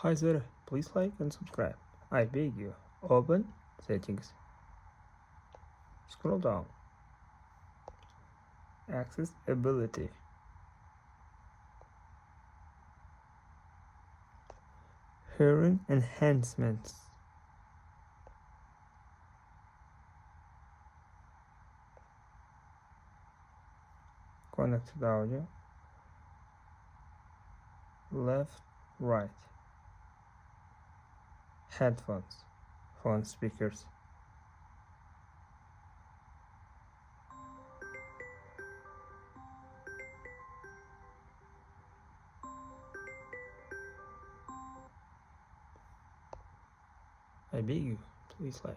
Hi there, please like and subscribe. I beg you. Open settings. Scroll down. Accessibility. Hearing enhancements. Connected audio. Left, right. Headphones. Phone speakers. I beg you, please like.